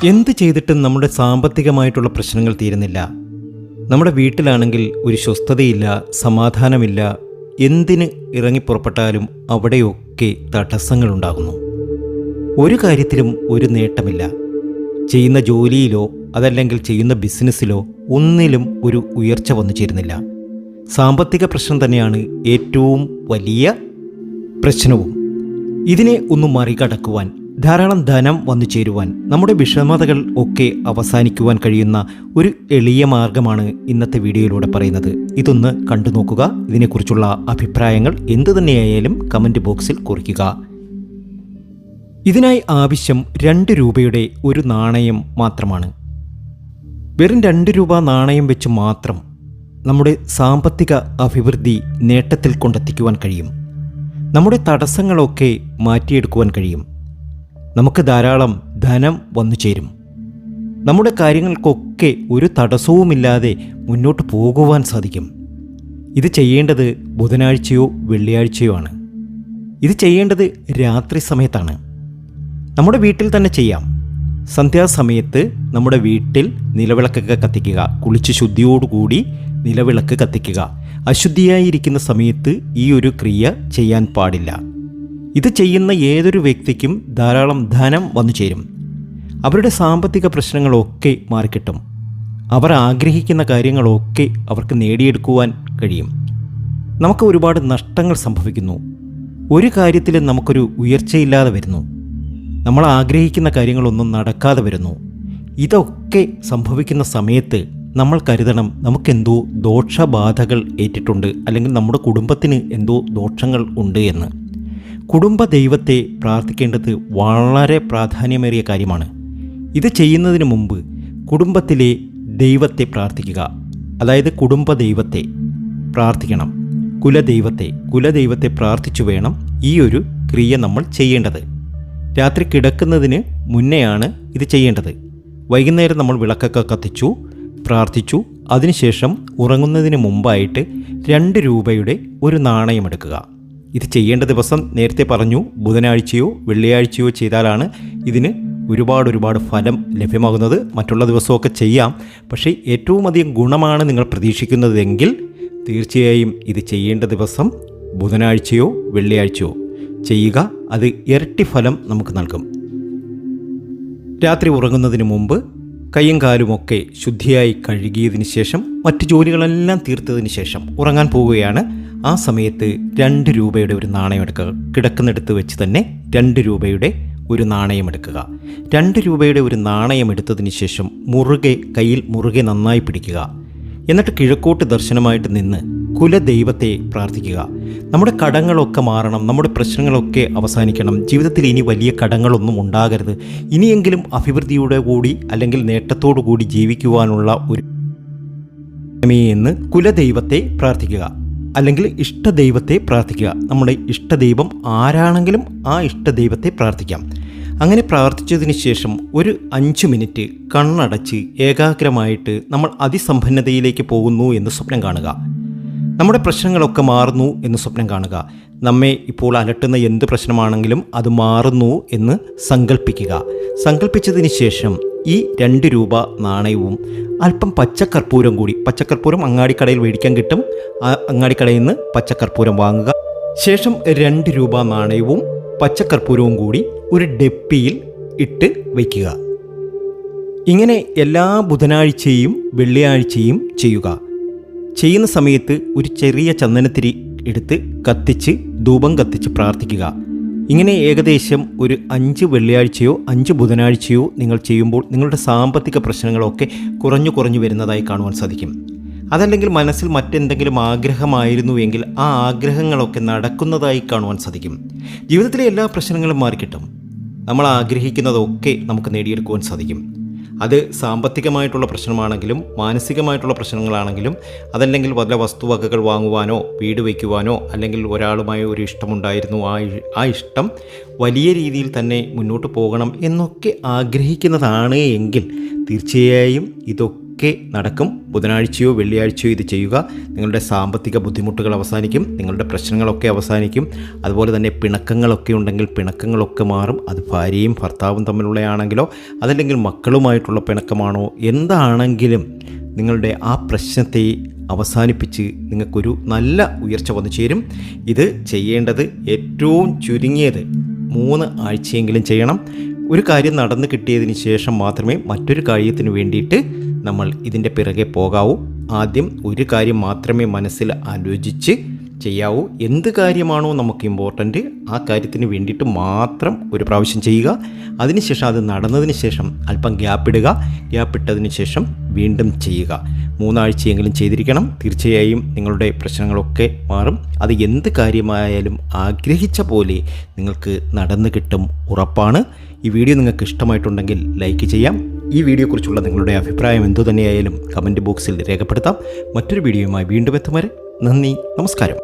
എന്ത് ചെയ്തിട്ടും നമ്മുടെ സാമ്പത്തികമായിട്ടുള്ള പ്രശ്നങ്ങൾ തീരുന്നില്ല. നമ്മുടെ വീട്ടിലാണെങ്കിൽ ഒരു സ്വസ്ഥതയില്ല, സമാധാനമില്ല. എന്തിന് ഇറങ്ങിപ്പുറപ്പെട്ടാലും അവിടെയൊക്കെ തടസ്സങ്ങളുണ്ടാകുന്നു. ഒരു കാര്യത്തിലും ഒരു നേട്ടമില്ല. ചെയ്യുന്ന ജോലിയിലോ അതല്ലെങ്കിൽ ചെയ്യുന്ന ബിസിനസ്സിലോ ഒന്നിലും ഒരു ഉയർച്ച വന്നു ചേരുന്നില്ല. സാമ്പത്തിക പ്രശ്നം തന്നെയാണ് ഏറ്റവും വലിയ പ്രശ്നവും. ഇതിനെ ഒന്ന് മറികടക്കുവാൻ, ധാരാളം ധനം വന്നു ചേരുവാൻ, നമ്മുടെ വിഷമതകൾ ഒക്കെ അവസാനിക്കുവാൻ കഴിയുന്ന ഒരു എളിയ മാർഗമാണ് ഇന്നത്തെ വീഡിയോയിലൂടെ പറയുന്നത്. ഇതൊന്ന് കണ്ടു നോക്കുക. ഇതിനെക്കുറിച്ചുള്ള അഭിപ്രായങ്ങൾ എന്തു തന്നെയായാലും കമൻറ്റ് ബോക്സിൽ കുറിക്കുക. ഇതിനായി ആവശ്യം 2 രൂപയുടെ ഒരു നാണയം മാത്രമാണ്. വെറും 2 രൂപ നാണയം വെച്ച് മാത്രം നമ്മുടെ സാമ്പത്തിക അഭിവൃദ്ധി നേട്ടത്തിൽ കൊണ്ടെത്തിക്കുവാൻ കഴിയും. നമ്മുടെ തടസ്സങ്ങളൊക്കെ മാറ്റിയെടുക്കുവാൻ കഴിയും. നമുക്ക് ധാരാളം ധനം വന്നു ചേരും. നമ്മുടെ കാര്യങ്ങൾക്കൊക്കെ ഒരു തടസ്സവുമില്ലാതെ മുന്നോട്ട് പോകുവാൻ സാധിക്കും. ഇത് ചെയ്യേണ്ടത് ബുധനാഴ്ചയോ വെള്ളിയാഴ്ചയോ ആണ്. ഇത് ചെയ്യേണ്ടത് രാത്രി സമയത്താണ്. നമ്മുടെ വീട്ടിൽ തന്നെ ചെയ്യാം. സന്ധ്യാസമയത്ത് നമ്മുടെ വീട്ടിൽ നിലവിളക്കൊക്കെ കത്തിക്കുക. കുളിച്ച് ശുദ്ധിയോടുകൂടി നിലവിളക്ക് കത്തിക്കുക. അശുദ്ധിയായിരിക്കുന്ന സമയത്ത് ഈ ഒരു ക്രിയ ചെയ്യാൻ പാടില്ല. ഇത് ചെയ്യുന്ന ഏതൊരു വ്യക്തിക്കും ധാരാളം ധനം വന്നു ചേരും. അവരുടെ സാമ്പത്തിക പ്രശ്നങ്ങളൊക്കെ മാറിക്കിട്ടും. അവർ ആഗ്രഹിക്കുന്ന കാര്യങ്ങളൊക്കെ അവർക്ക് നേടിയെടുക്കുവാൻ കഴിയും. നമുക്ക് ഒരുപാട് നഷ്ടങ്ങൾ സംഭവിക്കുന്നു. ഒരു കാര്യത്തിലും നമുക്കൊരു ഉയർച്ചയില്ലാതെ വരുന്നു. നമ്മൾ ആഗ്രഹിക്കുന്ന കാര്യങ്ങളൊന്നും നടക്കാതെ വരുന്നു. ഇതൊക്കെ സംഭവിക്കുന്ന സമയത്ത് നമ്മൾ കരുതണം, നമുക്കെന്തോ ദോഷബാധകൾ ഏറ്റിട്ടുണ്ട്, അല്ലെങ്കിൽ നമ്മുടെ കുടുംബത്തിന് എന്തോ ദോഷങ്ങൾ ഉണ്ട് എന്ന്. കുടുംബ ദൈവത്തെ പ്രാർത്ഥിക്കേണ്ടത് വളരെ പ്രാധാന്യമേറിയ കാര്യമാണ്. ഇത് ചെയ്യുന്നതിന് മുമ്പ് കുടുംബത്തിലെ ദൈവത്തെ പ്രാർത്ഥിക്കുക. അതായത് കുടുംബ ദൈവത്തെ പ്രാർത്ഥിക്കണം. കുലദൈവത്തെ പ്രാർത്ഥിച്ചു വേണം ഈ ഒരു ക്രിയ നമ്മൾ ചെയ്യേണ്ടത്. രാത്രി കിടക്കുന്നതിന് മുന്നെയാണ് ഇത് ചെയ്യേണ്ടത്. വൈകുന്നേരം നമ്മൾ വിളക്കൊക്കെ കത്തിച്ചു പ്രാർത്ഥിച്ചു. അതിനുശേഷം ഉറങ്ങുന്നതിന് മുമ്പായിട്ട് 2 രൂപയുടെ ഒരു നാണയം എടുക്കുക. ഇത് ചെയ്യേണ്ട ദിവസം നേരത്തെ പറഞ്ഞു, ബുധനാഴ്ചയോ വെള്ളിയാഴ്ചയോ ചെയ്താലാണ് ഇതിന് ഒരുപാട് ഫലം ലഭ്യമാകുന്നത്. മറ്റുള്ള ദിവസമൊക്കെ ചെയ്യാം. പക്ഷേ ഏറ്റവും അധികം ഗുണമാണ് നിങ്ങൾ പ്രതീക്ഷിക്കുന്നതെങ്കിൽ തീർച്ചയായും ഇത് ചെയ്യേണ്ട ദിവസം ബുധനാഴ്ചയോ വെള്ളിയാഴ്ചയോ ചെയ്യുക. അത് ഇരട്ടി ഫലം നമുക്ക് നൽകും. രാത്രി ഉറങ്ങുന്നതിന് മുമ്പ് കൈയും കാലുമൊക്കെ ശുദ്ധിയായി കഴുകിയതിന് ശേഷം മറ്റു ജോലികളെല്ലാം തീർത്തതിന് ശേഷം ഉറങ്ങാൻ പോവുകയാണ്. ആ സമയത്ത് 2 രൂപയുടെ ഒരു നാണയം എടുക്കുക. കിടക്കുന്നിടത്ത് വെച്ച് തന്നെ 2 രൂപയുടെ ഒരു നാണയം എടുക്കുക. 2 രൂപയുടെ ഒരു നാണയം എടുത്തതിന് ശേഷം കയ്യിൽ മുറുകെ നന്നായി പിടിക്കുക. എന്നിട്ട് കിഴക്കോട്ട് ദർശനമായിട്ട് നിന്ന് കുലദൈവത്തെ പ്രാർത്ഥിക്കുക. നമ്മുടെ കടങ്ങളൊക്കെ മാറണം, നമ്മുടെ പ്രശ്നങ്ങളൊക്കെ അവസാനിക്കണം. ജീവിതത്തിൽ ഇനി വലിയ കടങ്ങളൊന്നും ഉണ്ടാകരുത്. ഇനിയെങ്കിലും അഭിവൃദ്ധിയോടെ കൂടി അല്ലെങ്കിൽ നേട്ടത്തോടു കൂടി ജീവിക്കുവാനുള്ള ഒരു എന്ന് കുലദൈവത്തെ പ്രാർത്ഥിക്കുക, അല്ലെങ്കിൽ ഇഷ്ടദൈവത്തെ പ്രാർത്ഥിക്കുക. നമ്മുടെ ഇഷ്ടദൈവം ആരാണെങ്കിലും ആ ഇഷ്ടദൈവത്തെ പ്രാർത്ഥിക്കാം. അങ്ങനെ പ്രാർത്ഥിച്ചതിന് ശേഷം ഒരു 5 മിനിറ്റ് കണ്ണടച്ച് ഏകാഗ്രമായിട്ട് നമ്മൾ അതിസമ്പന്നതയിലേക്ക് പോകുന്നു എന്ന് സ്വപ്നം കാണുക. നമ്മുടെ പ്രശ്നങ്ങളൊക്കെ മാറുന്നു എന്ന് സ്വപ്നം കാണുക. നമ്മെ ഇപ്പോൾ അലട്ടുന്ന എന്ത് പ്രശ്നമാണെങ്കിലും അത് മാറുന്നു എന്ന് സങ്കല്പിക്കുക. സങ്കല്പിച്ചതിന് ശേഷം ഈ 2 രൂപ നാണയവും അല്പം പച്ചക്കർപ്പൂരം കൂടി, പച്ചക്കർപ്പൂരം അങ്ങാടിക്കടയിൽ മേടിക്കാൻ കിട്ടും, ആ അങ്ങാടിക്കടയിൽ നിന്ന് പച്ചക്കർപ്പൂരം വാങ്ങുക. ശേഷം 2 രൂപ നാണയവും പച്ചക്കർപ്പൂരവും കൂടി ഒരു ഡെപ്പിയിൽ ഇട്ട് വയ്ക്കുക. ഇങ്ങനെ എല്ലാ ബുധനാഴ്ചയും വെള്ളിയാഴ്ചയും ചെയ്യുക. ചെയ്യുന്ന സമയത്ത് ഒരു ചെറിയ ചന്ദനത്തിരി എടുത്ത് കത്തിച്ച് ധൂപം കത്തിച്ച് പ്രാർത്ഥിക്കുക. ഇങ്ങനെ ഏകദേശം ഒരു 5 വെള്ളിയാഴ്ചയോ 5 ബുധനാഴ്ചയോ നിങ്ങൾ ചെയ്യുമ്പോൾ നിങ്ങളുടെ സാമ്പത്തിക പ്രശ്നങ്ങളൊക്കെ കുറഞ്ഞു വരുന്നതായി കാണുവാൻ സാധിക്കും. അതല്ലെങ്കിൽ മനസ്സിൽ മറ്റെന്തെങ്കിലും ആഗ്രഹമായിരുന്നുവെങ്കിൽ ആ ആഗ്രഹങ്ങളൊക്കെ നടക്കുന്നതായി കാണുവാൻ സാധിക്കും. ജീവിതത്തിലെ എല്ലാ പ്രശ്നങ്ങളും മാറിക്കിട്ടും. നമ്മൾ ആഗ്രഹിക്കുന്നതൊക്കെ നമുക്ക് നേടിയെടുക്കുവാൻ സാധിക്കും. അത് സാമ്പത്തികമായിട്ടുള്ള പ്രശ്നമാണെങ്കിലും മാനസികമായിട്ടുള്ള പ്രശ്നങ്ങളാണെങ്കിലും, അതല്ലെങ്കിൽ വല്ല വസ്തുവകകൾ വാങ്ങുവാനോ വീട് വയ്ക്കുവാനോ, അല്ലെങ്കിൽ ഒരാളുമായി ഒരു ഇഷ്ടമുണ്ടായിരുന്നു, ആ ഇഷ്ടം വലിയ രീതിയിൽ തന്നെ മുന്നോട്ട് പോകണം എന്നൊക്കെ ആഗ്രഹിക്കുന്നതാണ് എങ്കിൽ തീർച്ചയായും ഇതൊക്കെ ഒക്കെ നടക്കും. ബുധനാഴ്ചയോ വെള്ളിയാഴ്ചയോ ഇത് ചെയ്യുക. നിങ്ങളുടെ സാമ്പത്തിക ബുദ്ധിമുട്ടുകൾ അവസാനിക്കും, നിങ്ങളുടെ പ്രശ്നങ്ങളൊക്കെ അവസാനിക്കും. അതുപോലെ തന്നെ പിണക്കങ്ങളൊക്കെ ഉണ്ടെങ്കിൽ പിണക്കങ്ങളൊക്കെ മാറും. അത് ഭാര്യയും ഭർത്താവും തമ്മിലുള്ളയാണെങ്കിലോ അതല്ലെങ്കിൽ മക്കളുമായിട്ടുള്ള പിണക്കമാണോ എന്താണെങ്കിലും നിങ്ങളുടെ ആ പ്രശ്നത്തെ അവസാനിപ്പിച്ച് നിങ്ങൾക്കൊരു നല്ല ഉയർച്ച വന്നു ചേരും. ഇത് ചെയ്യേണ്ടത് ഏറ്റവും ചുരുങ്ങിയത് 3 ആഴ്ചയെങ്കിലും ചെയ്യണം. ഒരു കാര്യം നടന്നു കിട്ടിയതിന് ശേഷം മാത്രമേ മറ്റൊരു കാര്യത്തിന് വേണ്ടിയിട്ട് നമ്മൾ ഇതിൻ്റെ പിറകെ പോകാവൂ. ആദ്യം ഒരു കാര്യം മാത്രമേ മനസ്സിൽ ആലോചിച്ച് ചെയ്യാവൂ. എന്ത് കാര്യമാണോ നമുക്ക് ഇമ്പോർട്ടൻ്റ് ആ കാര്യത്തിന് വേണ്ടിയിട്ട് മാത്രം ഒരു പ്രാവശ്യം ചെയ്യുക. അതിനുശേഷം അത് നടന്നതിന് ശേഷം അല്പം ഗ്യാപ്പിടുക. ഗ്യാപ്പിട്ടതിന് ശേഷം വീണ്ടും ചെയ്യുക. 3 ആഴ്ചയെങ്കിലും ചെയ്തിരിക്കണം. തീർച്ചയായും നിങ്ങളുടെ പ്രശ്നങ്ങളൊക്കെ മാറും. അത് എന്ത് കാര്യമായാലും ആഗ്രഹിച്ച പോലെ നിങ്ങൾക്ക് നടന്നു കിട്ടും, ഉറപ്പാണ്. ഈ വീഡിയോ നിങ്ങൾക്ക് ഇഷ്ടമായിട്ടുണ്ടെങ്കിൽ ലൈക്ക് ചെയ്യാം. ഈ വീഡിയോയെക്കുറിച്ചുള്ള നിങ്ങളുടെ അഭിപ്രായം എന്തു തന്നെയായാലും കമൻറ്റ് ബോക്സിൽ രേഖപ്പെടുത്താം. മറ്റൊരു വീഡിയോയുമായി വീണ്ടും എത്തും വരെ നന്ദി, നമസ്കാരം.